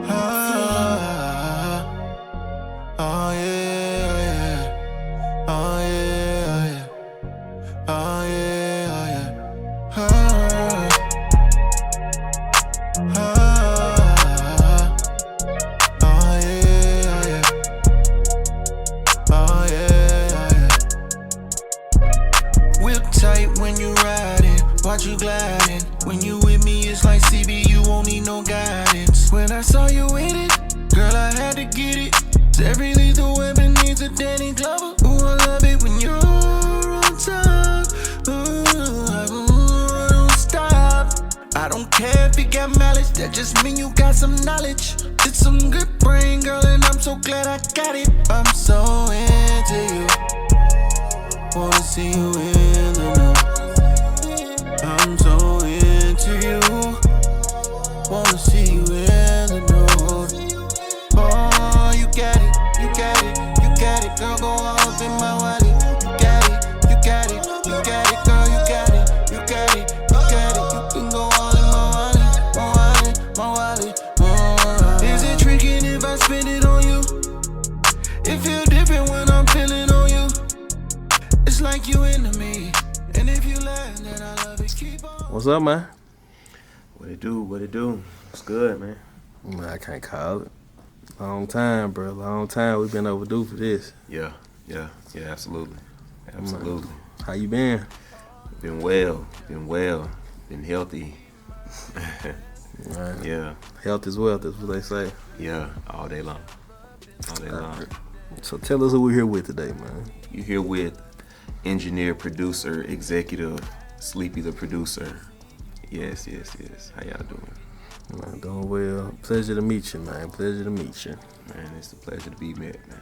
Ah, oh yeah, oh yeah, oh yeah, oh yeah, oh yeah. Oh yeah, oh yeah. Whip tight when you riding, watch you gliding. When you with me, it's like CB, you won't need no guidance. When I saw you with it, girl, I had to get it. Every lethal weapon needs a Danny Glover. Ooh, I love it when you're on top. Ooh, I don't stop. I don't care if you got mileage, that just mean you got some knowledge. It's some good brain, girl, and I'm so glad I got it. I'm so into you, wanna see you in the new. I'm so into you, wanna see you in the nude. Oh, you got it, you got it, you got it, girl, go all up in my wallet. You got it, you got it, you got it, girl, you got it, you got it, you got it. You can go all in my wallet, my wallet, my wallet, my wallet. Is it tricky if I spend it on you? It feel different when I'm feeling on you. It's like you into me, and if you laugh, then I love it. Keep on. What's up, man? What it do? What it do? It's good, man. Man, I can't call it. Long time, bro. Long time. We've been overdue for this. Yeah, absolutely. Absolutely. How you been? Been well, been healthy. Man. Yeah. Health is wealth, that's what they say. Yeah, all day long. All day long. So tell us who we're here with today, man. You here with engineer, producer, executive, Sleepy the producer. Yes. How y'all doing? Man, doing well. Pleasure to meet you, man. Pleasure to meet you. Man, it's a pleasure to be met, man.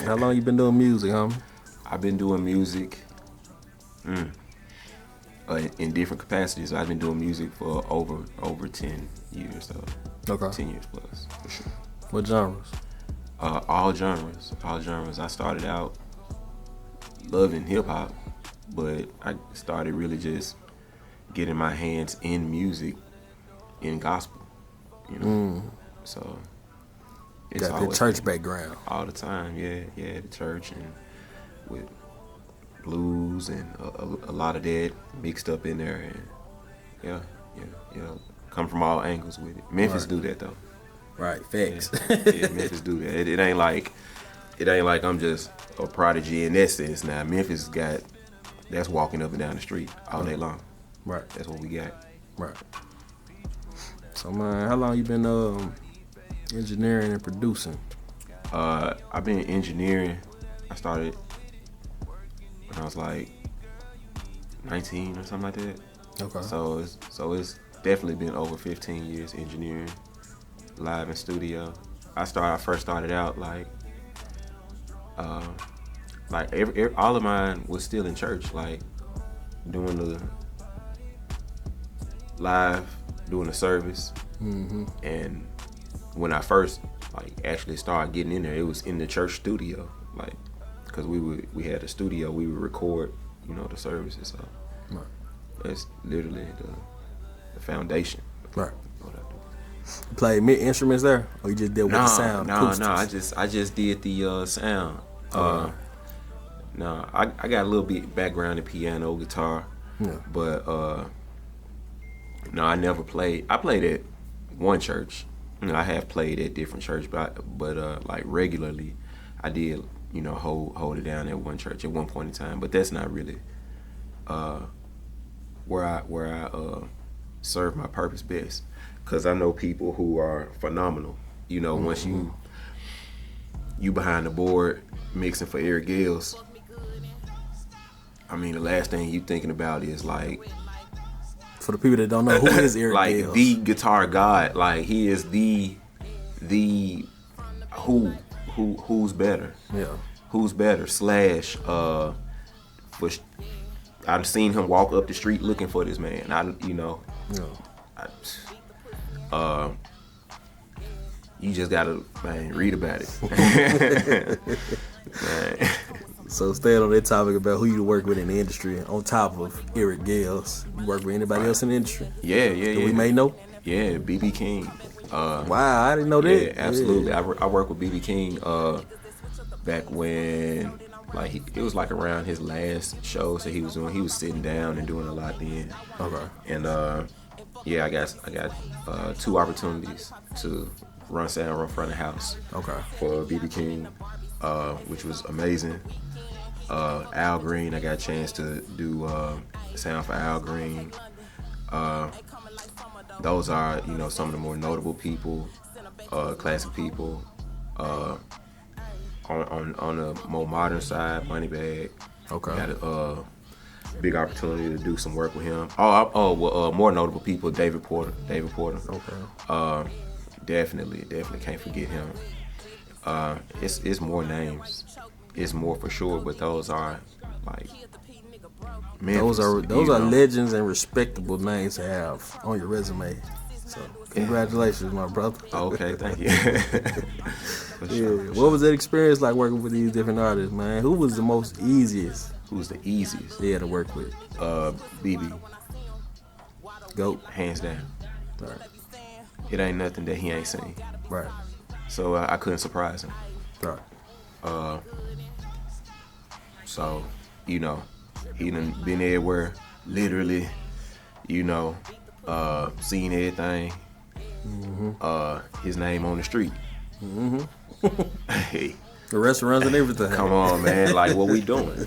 How long you been doing music, homie? I've been doing music in different capacities. I've been doing music for over 10 years, so Okay. 10 years plus, for sure. What genres? All genres. I started out loving hip hop, but I started really just getting my hands in music, in gospel, you know. So it's Got that always church background. all the time. Yeah, the church and with blues and a lot of that mixed up in there, and yeah. Come from all angles with it. Memphis Right. do that though. Right, facts. Yeah, Memphis do that. It ain't like I'm just a prodigy in that sense. Now Memphis that's walking up and down the street all day long. Right, That's what we got. right. So, man, how long you been engineering and producing? I've been engineering. I started when I was like 19 or something like that. Okay. So it's definitely been over 15 years engineering, live in studio. I first started out like all of mine was still in church, like doing the live, doing the service. And when I first actually started getting in there, it was in the church studio, because we had a studio, we would record, the services. So Right. it's literally the foundation. Right. What I do. You play instruments there, or you just did with the sound? No. acoustics? I just did the sound. No, I got a little bit background in piano, guitar, Yeah. but no, I never played. I played at one church. I have played at different churches, but like regularly, I did hold it down at one church at one point in time. But that's not really where I serve my purpose best, because I know people who are phenomenal. Once you behind the board mixing for Eric Gales, I mean, the last thing you thinking about is For the people that don't know, who is Eric Gales? the guitar god. He is the who's better. Yeah. Who's better? Slash. I've seen him walk up the street looking for this man. You just gotta read about it. Man. So staying on that topic about who you work with in the industry, on top of Eric Gales, you work with anybody else in the industry? Yeah. That we may know? Yeah, BB King. Wow, I didn't know that. Yeah, absolutely. I worked with BB King back when it was like around his last shows that he was doing. He was sitting down and doing a lot then. Okay. And yeah, I got 2 opportunities to run sound in front of the house. Okay. For BB King, which was amazing. Al Green, I got a chance to do sound for Al Green. Those are, some of the more notable people, classic people. On the more modern side, Moneybag. Okay. Got a big opportunity to do some work with him. More notable people, David Porter. Okay. Definitely can't forget him. It's more names. It's more for sure, but those are like Memphis, those are legends and respectable names to have on your resume. So congratulations, my brother. Okay, thank you. Yeah. What was that experience like working with these different artists, man? Who was the most easiest? Who's the easiest? Yeah, to work with. BB. GOAT. Hands down. Right. It ain't nothing that he ain't seen. Right. So I couldn't surprise him. Right. So, he done been everywhere, literally, seen everything. Mm-hmm. His name on the street. Mm-hmm. Hey. The restaurants and everything. Come on, man. Like, what we doing,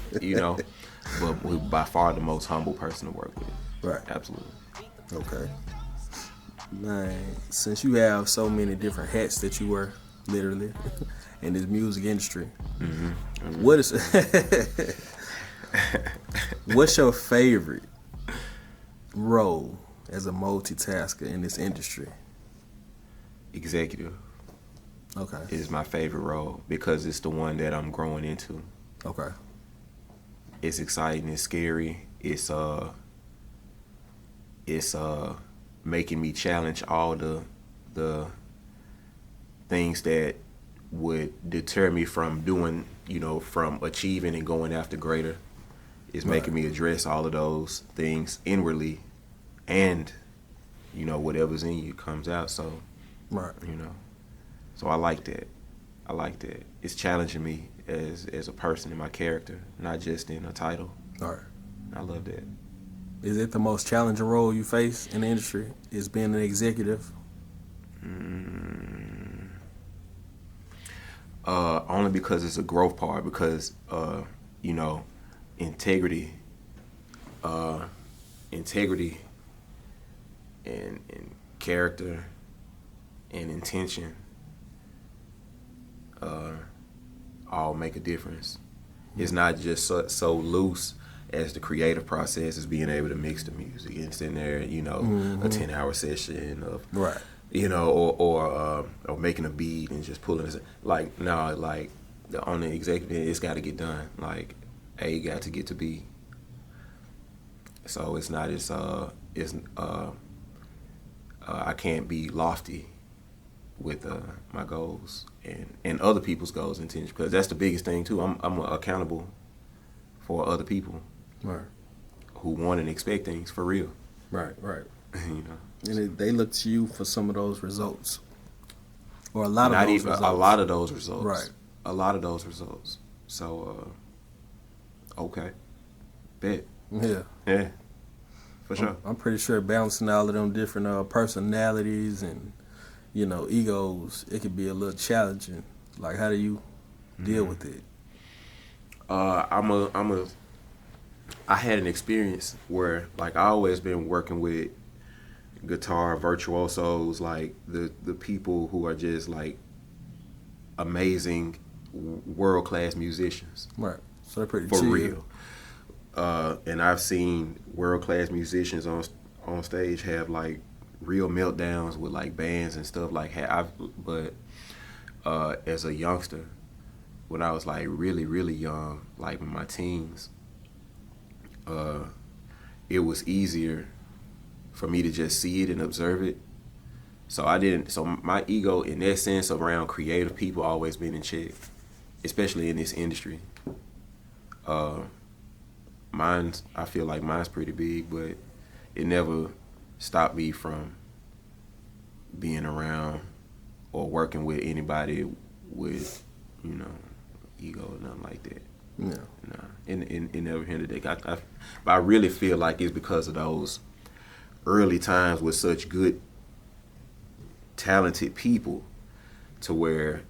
But we're by far the most humble person to work with. Right. Absolutely. Okay. Man, since you have so many different hats that you wear, literally, in this music industry, what is what's your favorite role as a multitasker in this industry? Executive. Okay. Is my favorite role because it's the one that I'm growing into. Okay. It's exciting, it's scary, it's making me challenge all the things that would deter me from doing, from achieving and going after greater. It's making me address all of those things inwardly, and whatever's in you comes out. So, right. So I like that. It's challenging me as a person in my character, not just in a title. All right. I love that. Is it the most challenging role you face in the industry? Is being an executive? Only because it's a growth part. Because integrity, and character and intention all make a difference. It's not just so loose as the creative process is being able to mix the music and sitting there, a 10-hour session of, right, or making a beat and just pulling it. On the executive, it's got to get done. Like, A got to get to B. So it's not I can't be lofty with my goals and other people's goals and intentions, because that's the biggest thing too. I'm accountable for other people, right, who want and expect things for real. Right. And they look to you for some of those results, or a lot of those results. A lot of those results. Right. A lot of those results. So, okay, bet. Yeah. For sure. I'm pretty sure balancing all of them different personalities and egos, it could be a little challenging. Like, how do you deal with it? I had an experience where, like, I always been working with guitar virtuosos, like the people who are just like amazing world-class musicians. Right. So they're pretty for chill. real. And I've seen world-class musicians on stage have like real meltdowns with like bands and stuff like that. But as a youngster, when I was like really, really young, like in my teens, it was easier for me to just see it and observe it. So my ego in that sense around creative people always been in check, especially in this industry. I feel like mine's pretty big, but it never stopped me from being around or working with anybody with, you know, ego or nothing like that. Yeah. Nah, it never hindered that. But I really feel like it's because of those early times with such good, talented people, to where,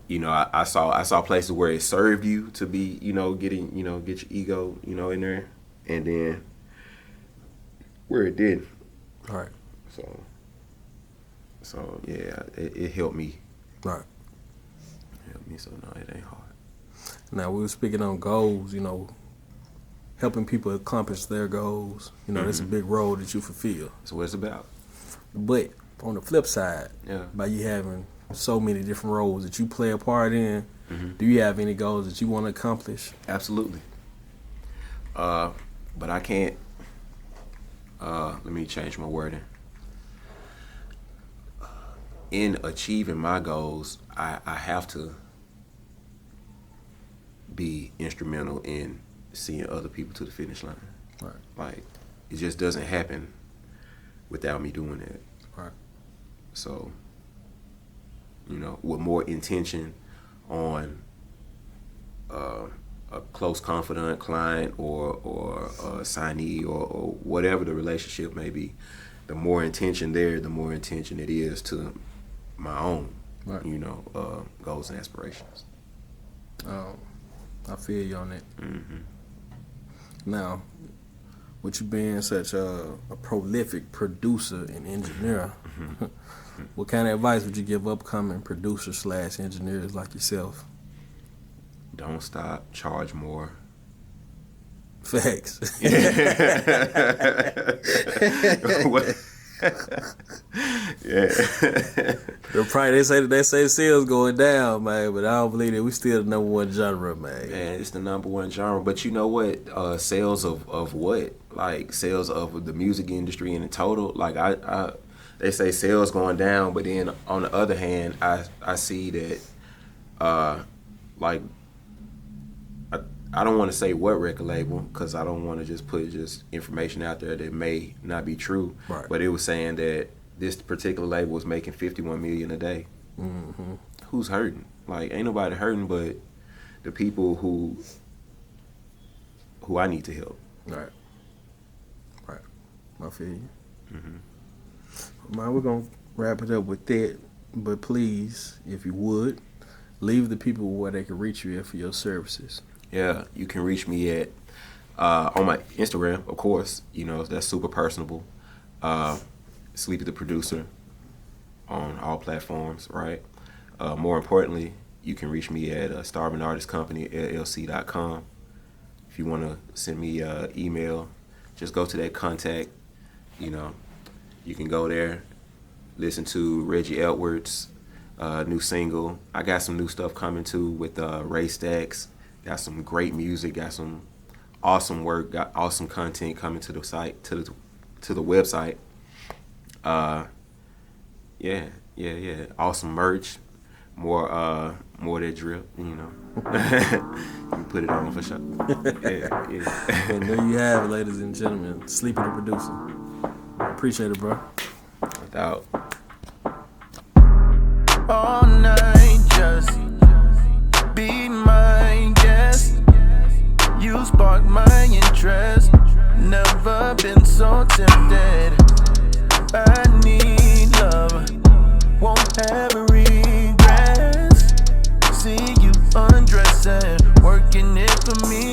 you know, I saw places where it served you to be, you know, get your ego, you know, in there, and then where it didn't. All right. So yeah, it helped me. Right. It helped me. So no, it ain't hard. Now, we were speaking on goals, you know, helping people accomplish their goals. You know, that's a big role that you fulfill. That's what it's about. But on the flip side, Yeah. by you having so many different roles that you play a part in, do you have any goals that you want to accomplish? Absolutely. But I can't. Let me change my wording. In achieving my goals, I have to be instrumental in seeing other people to the finish line. Right. Like, it just doesn't happen without me doing that. Right. So, you know, with more intention on a close confidant client or a signee or whatever the relationship may be, the more intention there, the more intention it is to my own, right, you know, goals and aspirations. I feel you on that. Mm-hmm. Now, with you being such a prolific producer and engineer, what kind of advice would you give upcoming producers / engineers like yourself? Don't stop, charge more. Facts. Yeah. They say sales going down, man, but I don't believe that we still the number one genre, man. Man, it's the number one genre. But you know what? Sales of what? Like, sales of the music industry in total. Like, they say sales going down, but then on the other hand, I see that, like, I don't want to say what record label, because I don't want to just put information out there that may not be true. Right. But it was saying that this particular label was making $51 million a day. Mm-hmm. Who's hurting? Like, ain't nobody hurting but the people who I need to help. Right. Right. I feel you. Mm-hmm. Man, we're going to wrap it up with that. But please, if you would, leave the people where they can reach you for your services. Yeah, you can reach me at on my Instagram, of course. You know, that's super personable. Sleepy the Producer on all platforms, right? More importantly, you can reach me at Starving Artist Company LLC.com. If you want to send me an email, just go to that contact. You know, you can go there, listen to Reggie Edwards' new single. I got some new stuff coming too with Ray Stacks. Got some great music, got some awesome work, got awesome content coming to the site, to the website. Yeah. Awesome merch, more that drip, you know. You put it on for sure. Yeah. And there you have it, ladies and gentlemen. Sleepy the Producer. Appreciate it, bro. Without. All night just be my guest. You spark my interest. Never been so tempted. I need love, won't have regrets. See you undressing, working it for me.